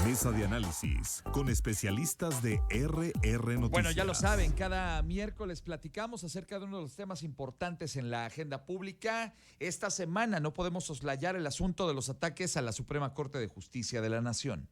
Mesa de análisis con especialistas de RR Noticias. Bueno, ya lo saben, cada miércoles platicamos acerca de uno de los temas importantes en la agenda pública. Esta semana no podemos soslayar el asunto de los ataques a la Suprema Corte de Justicia de la Nación.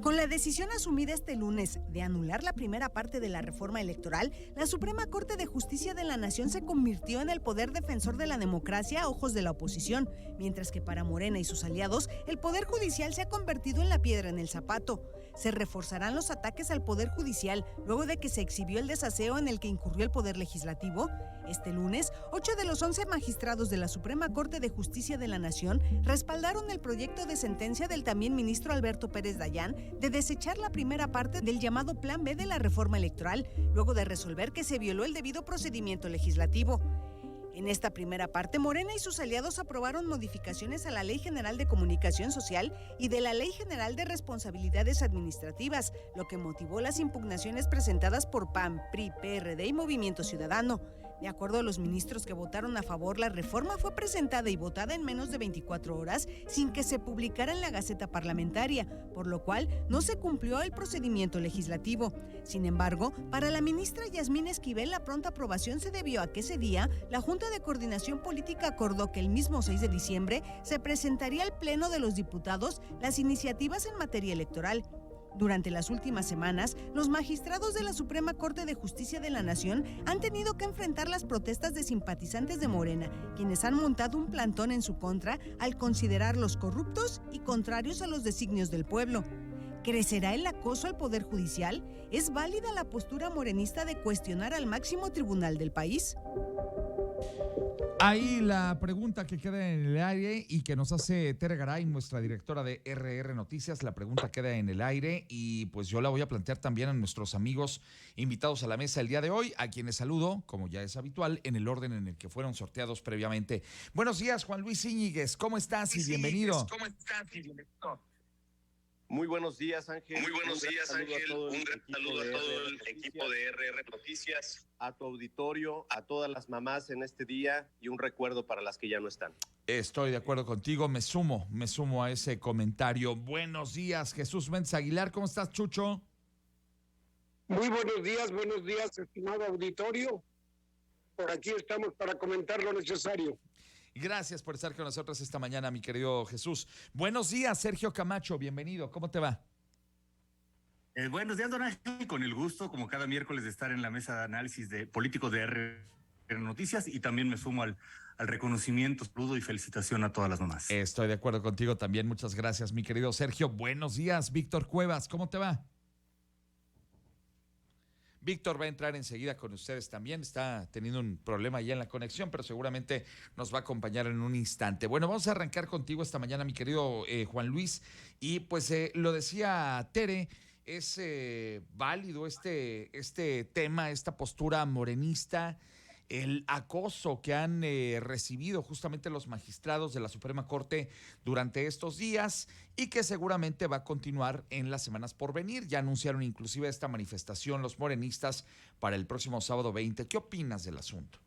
Con la decisión asumida este lunes de anular la primera parte de la reforma electoral, la Suprema Corte de Justicia de la Nación se convirtió en el poder defensor de la democracia a ojos de la oposición, mientras que para Morena y sus aliados, el Poder Judicial se ha convertido en la piedra en el zapato. Se reforzarán los ataques al Poder Judicial luego de que se exhibió el desaseo en el que incurrió el Poder Legislativo. Este lunes, 8 de los 11 magistrados de la Suprema Corte de Justicia de la Nación respaldaron el proyecto de sentencia del también ministro Alberto Pérez Dayán de desechar la primera parte del llamado Plan B de la reforma electoral, luego de resolver que se violó el debido procedimiento legislativo. En esta primera parte, Morena y sus aliados aprobaron modificaciones a la Ley General de Comunicación Social y de la Ley General de Responsabilidades Administrativas, lo que motivó las impugnaciones presentadas por PAN, PRI, PRD y Movimiento Ciudadano. De acuerdo a los ministros que votaron a favor, la reforma fue presentada y votada en menos de 24 horas sin que se publicara en la Gaceta Parlamentaria, por lo cual no se cumplió el procedimiento legislativo. Sin embargo, para la ministra Yasmín Esquivel, la pronta aprobación se debió a que ese día la Junta de Coordinación Política acordó que el mismo 6 de diciembre se presentaría al Pleno de los Diputados las iniciativas en materia electoral. Durante las últimas semanas, los magistrados de la Suprema Corte de Justicia de la Nación han tenido que enfrentar las protestas de simpatizantes de Morena, quienes han montado un plantón en su contra al considerarlos corruptos y contrarios a los designios del pueblo. ¿Crecerá el acoso al Poder Judicial? ¿Es válida la postura morenista de cuestionar al máximo tribunal del país? Ahí la pregunta que queda en el aire y que nos hace Tere Garay, nuestra directora de RR Noticias. La pregunta queda en el aire y pues yo la voy a plantear también a nuestros amigos invitados a la mesa el día de hoy, a quienes saludo, como ya es habitual, en el orden en el que fueron sorteados previamente. Buenos días, Juan Luis Íñiguez, ¿cómo estás y bienvenido? Muy buenos días, Ángel. Muy buenos días, Ángel. Un gran saludo a todo el equipo de RR Noticias. A tu auditorio, a todas las mamás en este día y un recuerdo para las que ya no están. Estoy de acuerdo contigo, me sumo a ese comentario. Buenos días, Jesús Méndez Aguilar, ¿cómo estás, Chucho? Muy buenos días, estimado auditorio. Por aquí estamos para comentar lo necesario. Gracias por estar con nosotros esta mañana, mi querido Jesús. Buenos días, Sergio Camacho, bienvenido. ¿Cómo te va? Buenos días, don Ángel, con el gusto, como cada miércoles, de estar en la mesa de análisis de político de RR Noticias y también me sumo al reconocimiento, saludo y felicitación a todas las mamás. Estoy de acuerdo contigo también, muchas gracias, mi querido Sergio. Buenos días, Víctor Cuevas, ¿cómo te va? Víctor va a entrar enseguida con ustedes también, está teniendo un problema ya en la conexión, pero seguramente nos va a acompañar en un instante. Bueno, vamos a arrancar contigo esta mañana, mi querido Juan Luis, y pues lo decía Tere, es válido este tema, esta postura morenista, el acoso que han recibido justamente los magistrados de la Suprema Corte durante estos días y que seguramente va a continuar en las semanas por venir. Ya anunciaron inclusive esta manifestación los morenistas para el próximo sábado 20. ¿Qué opinas del asunto?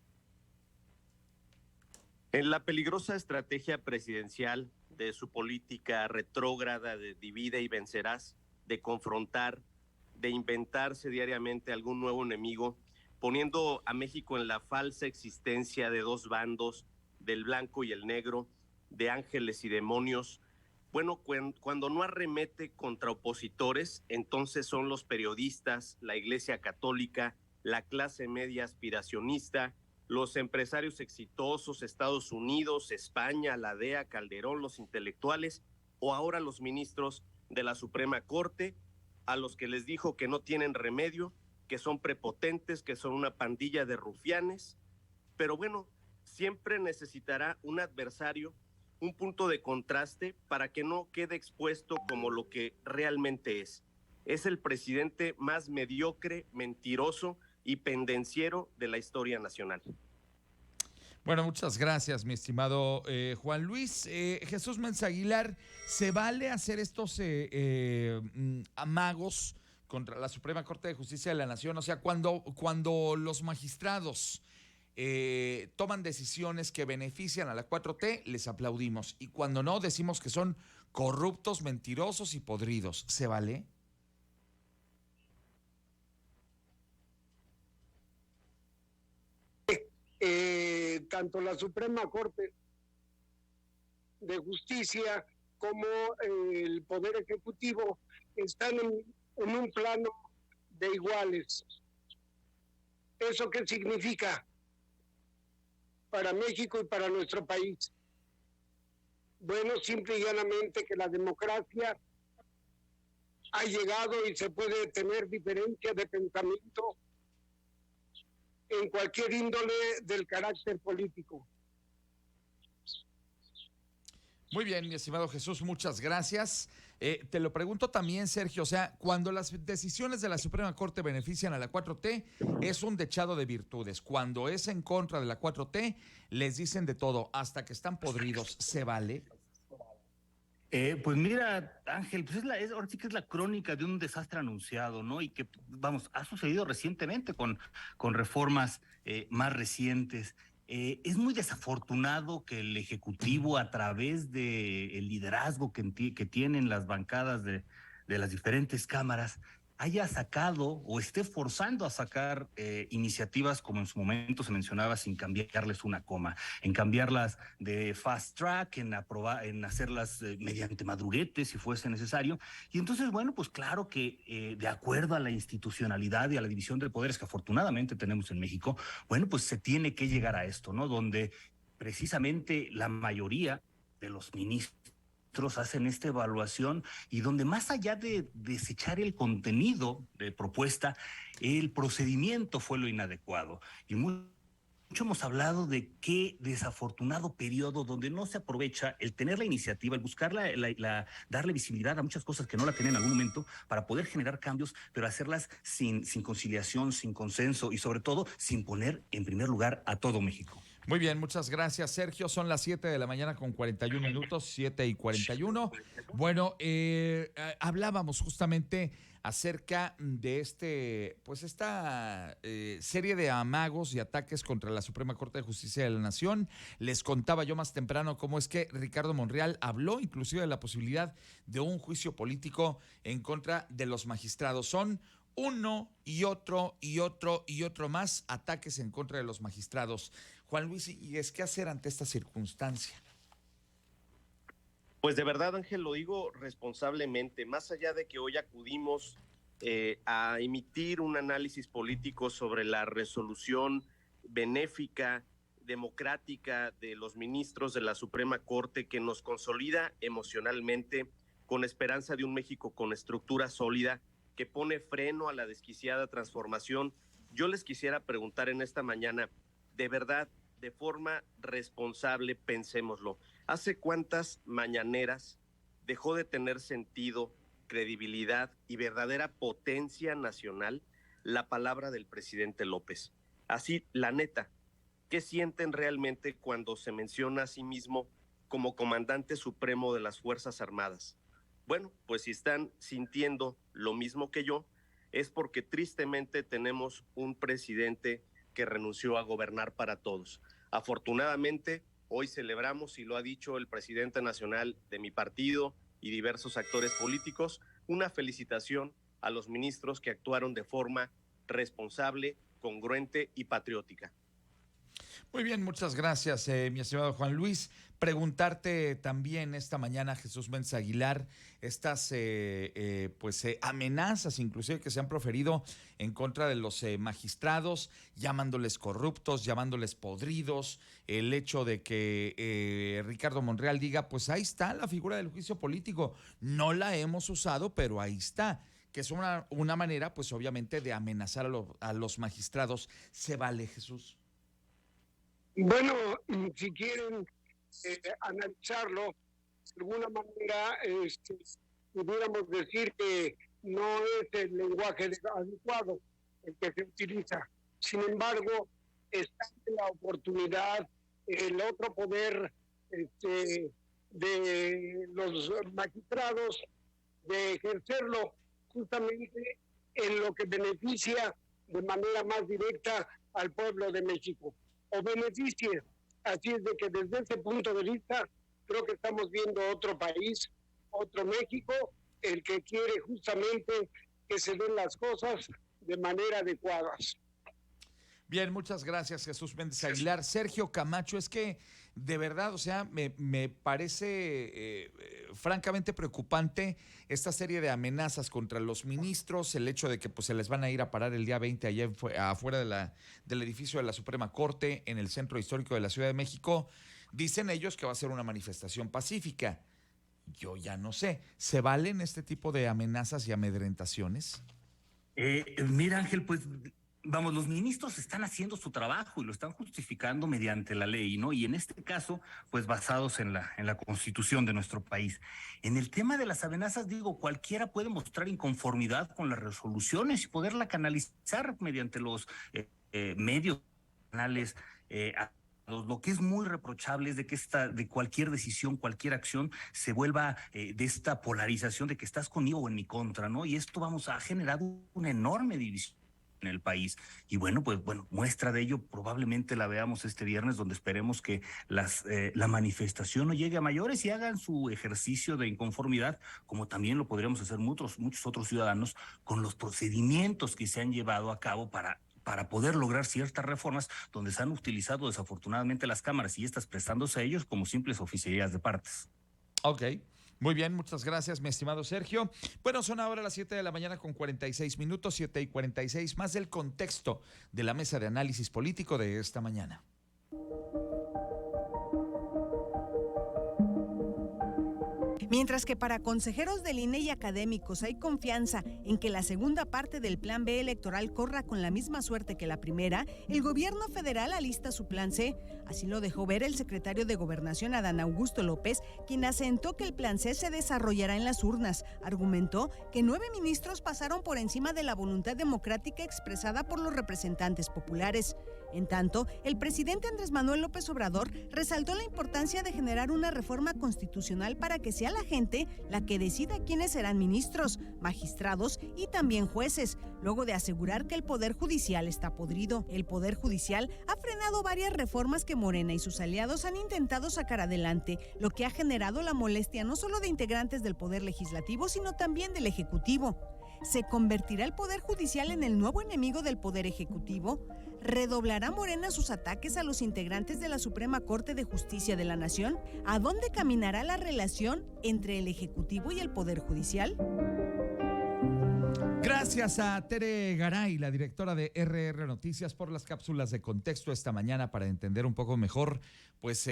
En la peligrosa estrategia presidencial de su política retrógrada de divide y vencerás, de confrontar, de inventarse diariamente algún nuevo enemigo, poniendo a México en la falsa existencia de dos bandos, del blanco y el negro, de ángeles y demonios. Bueno, cuando no arremete contra opositores, entonces son los periodistas, la Iglesia Católica, la clase media aspiracionista, los empresarios exitosos, Estados Unidos, España, la DEA, Calderón, los intelectuales, o ahora los ministros de la Suprema Corte, a los que les dijo que no tienen remedio, que son prepotentes, que son una pandilla de rufianes, pero bueno, siempre necesitará un adversario, un punto de contraste para que no quede expuesto como lo que realmente es. Es el presidente más mediocre, mentiroso y pendenciero de la historia nacional. Bueno, muchas gracias, mi estimado Juan Luis. Jesús Méndez Aguilar, ¿se vale hacer estos amagos contra la Suprema Corte de Justicia de la Nación? O sea, cuando los magistrados toman decisiones que benefician a la 4T, les aplaudimos. Y cuando no, decimos que son corruptos, mentirosos y podridos. ¿Se vale? Tanto la Suprema Corte de Justicia como el Poder Ejecutivo están en un plano de iguales. ¿Eso qué significa para México y para nuestro país? Bueno, simple y llanamente que la democracia ha llegado y se puede tener diferencia de pensamiento en cualquier índole del carácter político. Muy bien, mi estimado Jesús, muchas gracias. Te lo pregunto también, Sergio, o sea, cuando las decisiones de la Suprema Corte benefician a la 4T, es un dechado de virtudes. Cuando es en contra de la 4T, les dicen de todo, hasta que están podridos. ¿Se vale? Pues mira, Ángel, pues ahora sí que es la crónica de un desastre anunciado, ¿no? Y que, vamos, ha sucedido recientemente con reformas más recientes. Es muy desafortunado que el Ejecutivo, a través del liderazgo que tienen las bancadas de las diferentes cámaras, haya sacado o esté forzando a sacar iniciativas, como en su momento se mencionaba, sin cambiarles una coma, en cambiarlas de fast track, en hacerlas mediante madruguetes si fuese necesario. Y entonces, bueno, pues claro que de acuerdo a la institucionalidad y a la división de poderes que afortunadamente tenemos en México, bueno, pues se tiene que llegar a esto, ¿no? Donde precisamente la mayoría de los ministros hacen esta evaluación y donde, más allá de desechar el contenido de propuesta, el procedimiento fue lo inadecuado. Y mucho hemos hablado de qué desafortunado periodo donde no se aprovecha el tener la iniciativa, el buscar darle visibilidad a muchas cosas que no la tenían en algún momento para poder generar cambios, pero hacerlas sin conciliación, sin consenso y sobre todo sin poner en primer lugar a todo México. Muy bien, muchas gracias, Sergio. Son las 7 de la mañana con 41 minutos, 7:41. Bueno, hablábamos justamente acerca de esta serie de amagos y ataques contra la Suprema Corte de Justicia de la Nación. Les contaba yo más temprano cómo es que Ricardo Monreal habló inclusive de la posibilidad de un juicio político en contra de los magistrados. Son uno y otro y otro y otro más ataques en contra de los magistrados. Juan Luis, ¿y es qué hacer ante esta circunstancia? Pues de verdad, Ángel, lo digo responsablemente, más allá de que hoy acudimos a emitir un análisis político sobre la resolución benéfica, democrática de los ministros de la Suprema Corte, que nos consolida emocionalmente con esperanza de un México con estructura sólida, que pone freno a la desquiciada transformación. Yo les quisiera preguntar en esta mañana, de verdad, de forma responsable, pensémoslo. ¿Hace cuántas mañaneras dejó de tener sentido, credibilidad y verdadera potencia nacional la palabra del presidente López? Así, la neta, ¿qué sienten realmente cuando se menciona a sí mismo como comandante supremo de las Fuerzas Armadas? Bueno, pues si están sintiendo lo mismo que yo, es porque tristemente tenemos un presidente que renunció a gobernar para todos. Afortunadamente, hoy celebramos, y lo ha dicho el presidente nacional de mi partido y diversos actores políticos, una felicitación a los ministros que actuaron de forma responsable, congruente y patriótica. Muy bien, muchas gracias, mi estimado Juan Luis. Preguntarte también esta mañana, Jesús Méndez Aguilar, estas amenazas inclusive que se han proferido en contra de los magistrados, llamándoles corruptos, llamándoles podridos, el hecho de que Ricardo Monreal diga, pues ahí está la figura del juicio político, no la hemos usado, pero ahí está, que es una manera, pues obviamente, de amenazar a los magistrados. ¿Se vale, Jesús? Bueno, si quieren analizarlo, de alguna manera pudiéramos decir que no es el lenguaje adecuado el que se utiliza. Sin embargo, está en la oportunidad el otro poder de los magistrados de ejercerlo justamente en lo que beneficia de manera más directa al pueblo de México. o beneficie. Así es de que desde ese punto de vista creo que estamos viendo otro país, otro México, el que quiere justamente que se den las cosas de manera adecuada. Bien, muchas gracias, Jesús Méndez Aguilar. Sergio Camacho, es que de verdad, o sea, me parece francamente preocupante esta serie de amenazas contra los ministros, el hecho de que pues se les van a ir a parar el día 20 allá afuera del edificio de la Suprema Corte en el centro histórico de la Ciudad de México. Dicen ellos que va a ser una manifestación pacífica. Yo ya no sé, ¿se valen este tipo de amenazas y amedrentaciones? Mira, Ángel, pues vamos, los ministros están haciendo su trabajo y lo están justificando mediante la ley, ¿no? Y en este caso, pues basados en la Constitución de nuestro país. En el tema de las amenazas, digo, cualquiera puede mostrar inconformidad con las resoluciones y poderla canalizar mediante los medios canales. Lo que es muy reprochable es de que de cualquier decisión, cualquier acción se vuelva de esta polarización de que estás conmigo o en mi contra, ¿no? Y esto, vamos, ha generado una enorme división en el país. Y bueno, pues muestra de ello probablemente la veamos este viernes, donde esperemos que la manifestación no llegue a mayores y hagan su ejercicio de inconformidad, como también lo podríamos hacer muchos otros ciudadanos con los procedimientos que se han llevado a cabo para poder lograr ciertas reformas donde se han utilizado desafortunadamente las cámaras y estas prestándose a ellos como simples oficialías de partes. Ok. Muy bien, muchas gracias, mi estimado Sergio. Bueno, son ahora las 7 de la mañana con 46 minutos, 7:46, más del contexto de la mesa de análisis político de esta mañana. Mientras que para consejeros del INE y académicos hay confianza en que la segunda parte del Plan B electoral corra con la misma suerte que la primera, el gobierno federal alista su Plan C. Así lo dejó ver el secretario de Gobernación, Adán Augusto López, quien asentó que el Plan C se desarrollará en las urnas. Argumentó que 9 ministros pasaron por encima de la voluntad democrática expresada por los representantes populares. En tanto, el presidente Andrés Manuel López Obrador resaltó la importancia de generar una reforma constitucional para que sea la gente la que decida quiénes serán ministros, magistrados y también jueces, luego de asegurar que el Poder Judicial está podrido. El Poder Judicial ha frenado varias reformas que Morena y sus aliados han intentado sacar adelante, lo que ha generado la molestia no solo de integrantes del Poder Legislativo, sino también del Ejecutivo. ¿Se convertirá el Poder Judicial en el nuevo enemigo del Poder Ejecutivo? ¿Redoblará Morena sus ataques a los integrantes de la Suprema Corte de Justicia de la Nación? ¿A dónde caminará la relación entre el Ejecutivo y el Poder Judicial? Gracias a Tere Garay, la directora de RR Noticias, por las cápsulas de contexto esta mañana para entender un poco mejor pues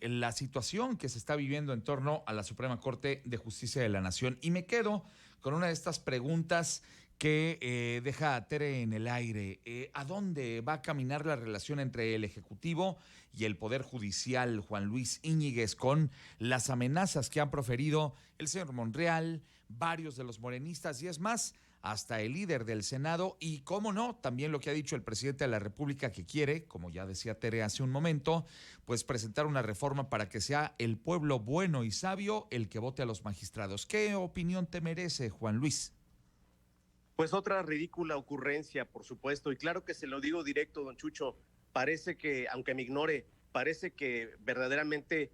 la situación que se está viviendo en torno a la Suprema Corte de Justicia de la Nación. Y me quedo con una de estas preguntas que deja a Tere en el aire. ¿A dónde va a caminar la relación entre el Ejecutivo y el Poder Judicial, Juan Luis Íñiguez, con las amenazas que han proferido el señor Monreal, varios de los morenistas y es más, hasta el líder del Senado y, cómo no, también lo que ha dicho el presidente de la República que quiere, como ya decía Tere hace un momento, pues presentar una reforma para que sea el pueblo bueno y sabio el que vote a los magistrados? ¿Qué opinión te merece, Juan Luis? Pues otra ridícula ocurrencia, por supuesto, y claro que se lo digo directo, don Chucho, parece que, aunque me ignore, parece que verdaderamente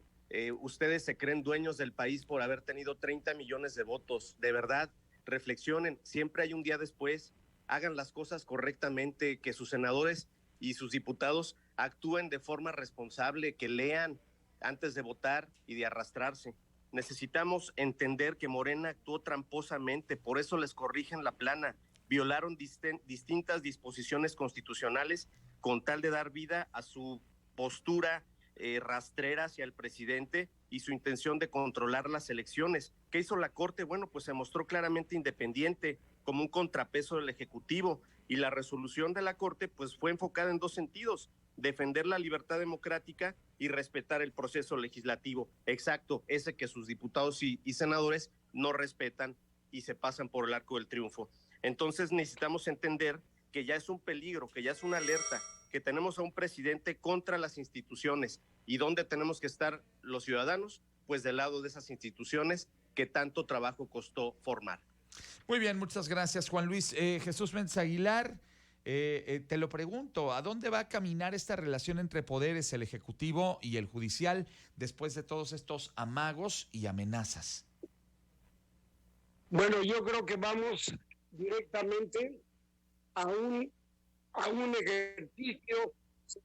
ustedes se creen dueños del país por haber tenido 30 millones de votos. De verdad, reflexionen, siempre hay un día después, hagan las cosas correctamente, que sus senadores y sus diputados actúen de forma responsable, que lean antes de votar y de arrastrarse. Necesitamos entender que Morena actuó tramposamente, por eso les corrigen la plana, violaron distintas disposiciones constitucionales con tal de dar vida a su postura rastrera hacia el presidente y su intención de controlar las elecciones. ¿Qué hizo la Corte? Bueno, pues se mostró claramente independiente, como un contrapeso del Ejecutivo, y la resolución de la Corte pues fue enfocada en dos sentidos: defender la libertad democrática y respetar el proceso legislativo. Exacto, ese que sus diputados y senadores no respetan y se pasan por el arco del triunfo. Entonces necesitamos entender que ya es un peligro, que ya es una alerta, que tenemos a un presidente contra las instituciones. ¿Y dónde tenemos que estar los ciudadanos? Pues del lado de esas instituciones que tanto trabajo costó formar. Muy bien, muchas gracias, Juan Luis. Jesús Méndez Aguilar, te lo pregunto, ¿a dónde va a caminar esta relación entre poderes, el ejecutivo y el judicial, después de todos estos amagos y amenazas? Bueno, yo creo que vamos directamente a un ejercicio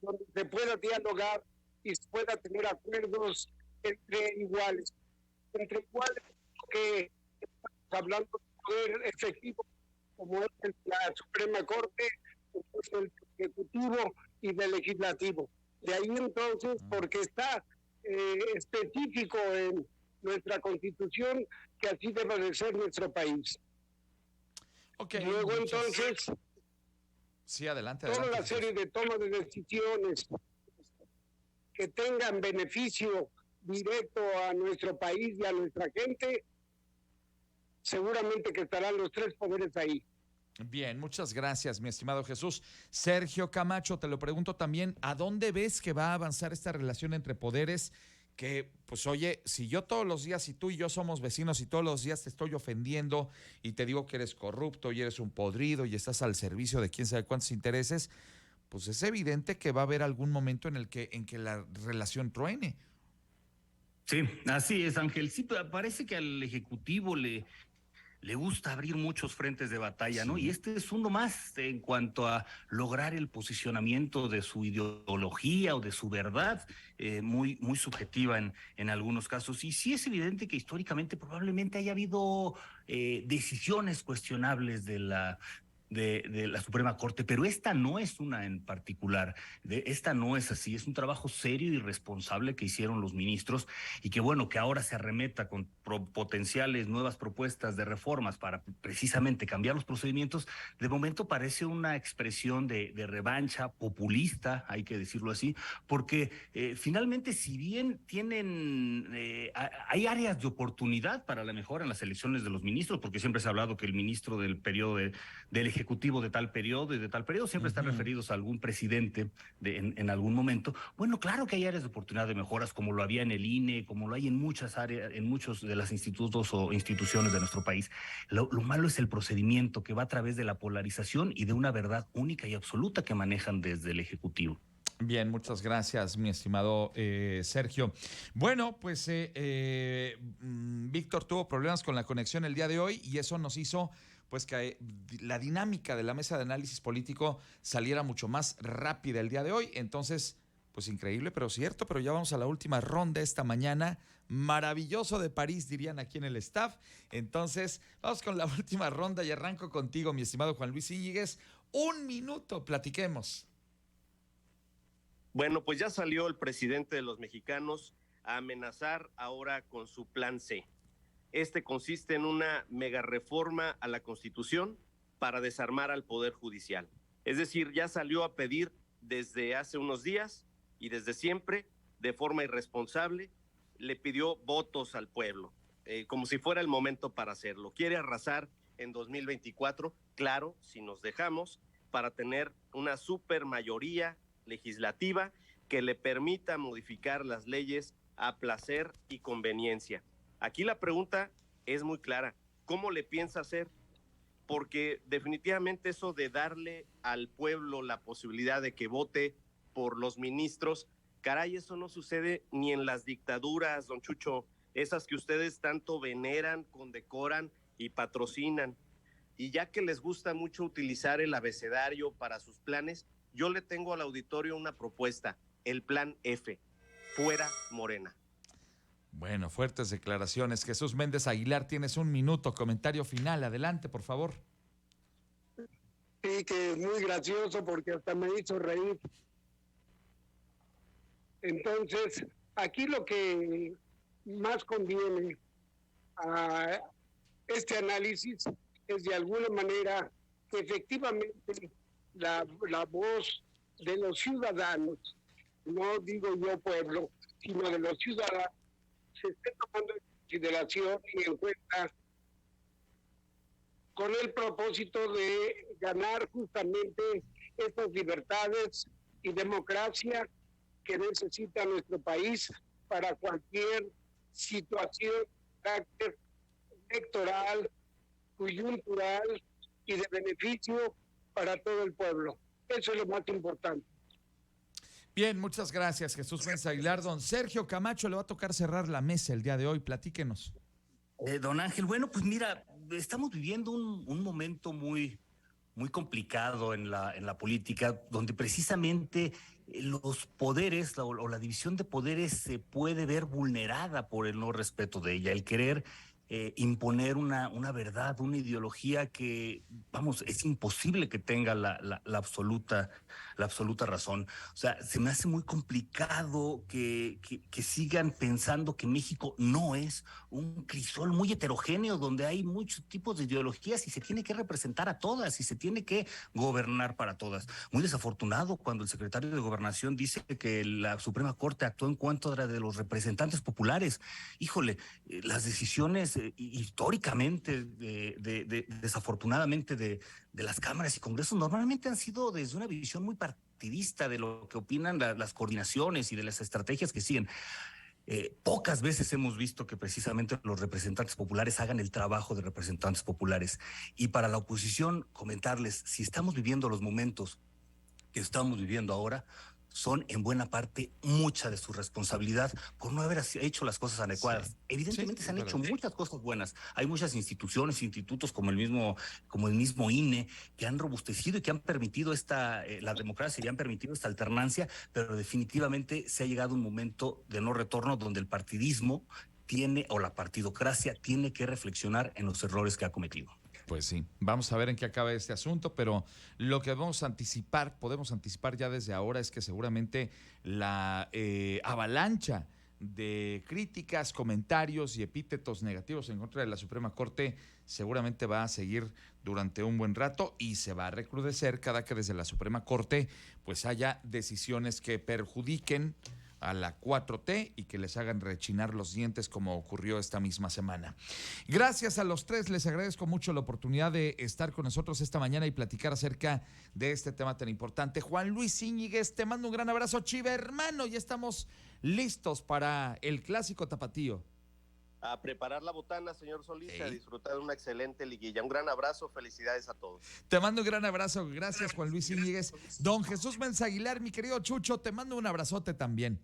donde se pueda dialogar y se pueda tener acuerdos entre iguales. Entre iguales, que estamos hablando de poder efectivo, como es la Suprema Corte, como es el Ejecutivo y del Legislativo. De ahí entonces, porque está específico en nuestra Constitución, que así debe de ser nuestro país. Okay, luego entonces, sí, adelante. Toda la serie de tomas de decisiones que tengan beneficio directo a nuestro país y a nuestra gente, seguramente que estarán los tres poderes ahí. Bien, muchas gracias, mi estimado Jesús. Sergio Camacho, te lo pregunto también, ¿a dónde ves que va a avanzar esta relación entre poderes? Que, pues oye, si yo todos los días, si tú y yo somos vecinos y todos los días te estoy ofendiendo y te digo que eres corrupto y eres un podrido y estás al servicio de quién sabe cuántos intereses, pues es evidente que va a haber algún momento en que la relación truene. Sí, así es, Ángel. Sí, parece que al Ejecutivo le gusta abrir muchos frentes de batalla, ¿no? Sí. Y este es uno más en cuanto a lograr el posicionamiento de su ideología o de su verdad, muy subjetiva en algunos casos. Y sí es evidente que históricamente probablemente haya habido decisiones cuestionables de la Suprema Corte, pero esta no es una en particular, esta no es así, es un trabajo serio y responsable que hicieron los ministros y que bueno, que ahora se arremeta con potenciales nuevas propuestas de reformas para precisamente cambiar los procedimientos, de momento parece una expresión de revancha populista, hay que decirlo así, porque finalmente si bien hay áreas de oportunidad para la mejora en las elecciones de los ministros, porque siempre se ha hablado que el ministro del periodo del Ejecutivo de tal periodo y de tal periodo siempre están referidos a algún presidente en algún momento. Bueno, claro que hay áreas de oportunidad de mejoras, como lo había en el INE, como lo hay en muchas áreas, en muchos de las institutos o instituciones de nuestro país. Lo malo es el procedimiento que va a través de la polarización y de una verdad única y absoluta que manejan desde el Ejecutivo. Bien, muchas gracias, mi estimado Sergio. Bueno, pues Víctor tuvo problemas con la conexión el día de hoy y eso nos hizo pues que la dinámica de la mesa de análisis político saliera mucho más rápida el día de hoy. Entonces, pues increíble, pero cierto, pero ya vamos a la última ronda esta mañana. Maravilloso de París, dirían aquí en el staff. Entonces, vamos con la última ronda y arranco contigo, mi estimado Juan Luis Íñiguez. 1 minuto, platiquemos. Bueno, pues ya salió el presidente de los mexicanos a amenazar ahora con su plan C. Este consiste en una mega reforma a la Constitución para desarmar al Poder Judicial. Es decir, ya salió a pedir desde hace unos días y desde siempre, de forma irresponsable, le pidió votos al pueblo, como si fuera el momento para hacerlo. Quiere arrasar en 2024, claro, si nos dejamos, para tener una supermayoría legislativa que le permita modificar las leyes a placer y conveniencia. Aquí la pregunta es muy clara, ¿cómo le piensa hacer? Porque definitivamente eso de darle al pueblo la posibilidad de que vote por los ministros, caray, eso no sucede ni en las dictaduras, don Chucho, esas que ustedes tanto veneran, condecoran y patrocinan. Y ya que les gusta mucho utilizar el abecedario para sus planes, yo le tengo al auditorio una propuesta, el plan F, fuera Morena. Bueno, fuertes declaraciones. Jesús Méndez Aguilar, tienes 1 minuto, comentario final, adelante, por favor. Sí, que es muy gracioso porque hasta me hizo reír. Entonces, aquí lo que más conviene a este análisis es de alguna manera que efectivamente la voz de los ciudadanos, no digo yo pueblo, sino de los ciudadanos, se esté tomando en consideración y en cuenta con el propósito de ganar justamente estas libertades y democracia que necesita nuestro país para cualquier situación de carácter electoral, coyuntural y de beneficio para todo el pueblo. Eso es lo más importante. Bien, muchas gracias, Jesús Mensa Aguilar. Don Sergio Camacho, le va a tocar cerrar la mesa el día de hoy. Platíquenos. Don Ángel, bueno, pues mira, estamos viviendo un momento muy complicado en la política, donde precisamente los poderes o la división de poderes se puede ver vulnerada por el no respeto de ella, el querer imponer una verdad, una ideología que, vamos, es imposible que tenga la absoluta razón. O sea, se me hace muy complicado que sigan pensando que México no es un crisol muy heterogéneo donde hay muchos tipos de ideologías y se tiene que representar a todas y se tiene que gobernar para todas. Muy desafortunado cuando el secretario de Gobernación dice que la Suprema Corte actuó en contra de los representantes populares. Híjole, las decisiones históricamente, desafortunadamente, de las cámaras y congresos normalmente han sido desde una visión muy partidista de lo que opinan las coordinaciones y de las estrategias que siguen. Pocas veces hemos visto que precisamente los representantes populares hagan el trabajo de representantes populares. Y para la oposición, comentarles, si estamos viviendo los momentos que estamos viviendo ahora, son en buena parte mucha de su responsabilidad por no haber hecho las cosas adecuadas. Sí. Evidentemente se han hecho muchas cosas buenas. Hay muchas instituciones, institutos como el mismo INE, que han robustecido y que han permitido la democracia y han permitido esta alternancia, pero definitivamente se ha llegado un momento de no retorno donde el partidismo o la partidocracia tiene que reflexionar en los errores que ha cometido. Pues sí, vamos a ver en qué acaba este asunto, pero lo que podemos anticipar ya desde ahora es que seguramente la avalancha de críticas, comentarios y epítetos negativos en contra de la Suprema Corte seguramente va a seguir durante un buen rato y se va a recrudecer cada que desde la Suprema Corte pues haya decisiones que perjudiquen a la 4T y que les hagan rechinar los dientes como ocurrió esta misma semana. Gracias a los tres, les agradezco mucho la oportunidad de estar con nosotros esta mañana y platicar acerca de este tema tan importante. Juan Luis Íñiguez, te mando un gran abrazo, Chiva hermano, ya estamos listos para el clásico tapatío. A preparar la botana, señor Solís, a disfrutar de una excelente liguilla. Un gran abrazo, felicidades a todos. Te mando un gran abrazo, gracias Juan Luis Íñiguez. Don Jesús Mensa Aguilar, mi querido Chucho, te mando un abrazote también.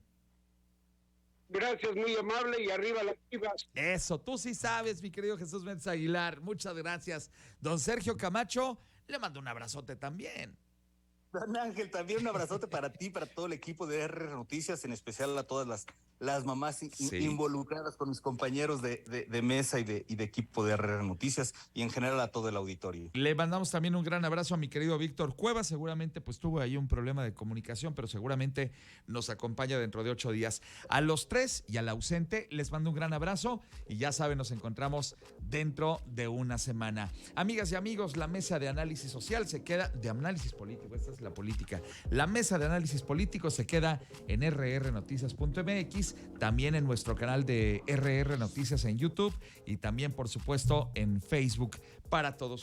Gracias, muy amable, y arriba las Chivas. Eso, tú sí sabes, mi querido Jesús Mensa Aguilar, muchas gracias. Don Sergio Camacho, le mando un abrazote también. Don Ángel, también un abrazote para ti, para todo el equipo de RR Noticias, en especial a todas las mamás involucradas con mis compañeros de mesa y de equipo de RR Noticias y en general a todo el auditorio. Le mandamos también un gran abrazo a mi querido Víctor Cuevas, seguramente pues tuvo ahí un problema de comunicación, pero seguramente nos acompaña dentro de 8 días. A los tres y al ausente les mando un gran abrazo y ya saben, nos encontramos dentro de una semana. Amigas y amigos, la mesa de análisis social se queda, de análisis político, esta es la política, la mesa de análisis político se queda en rrnoticias.mx, también en nuestro canal de RR Noticias en YouTube y también por supuesto en Facebook para todos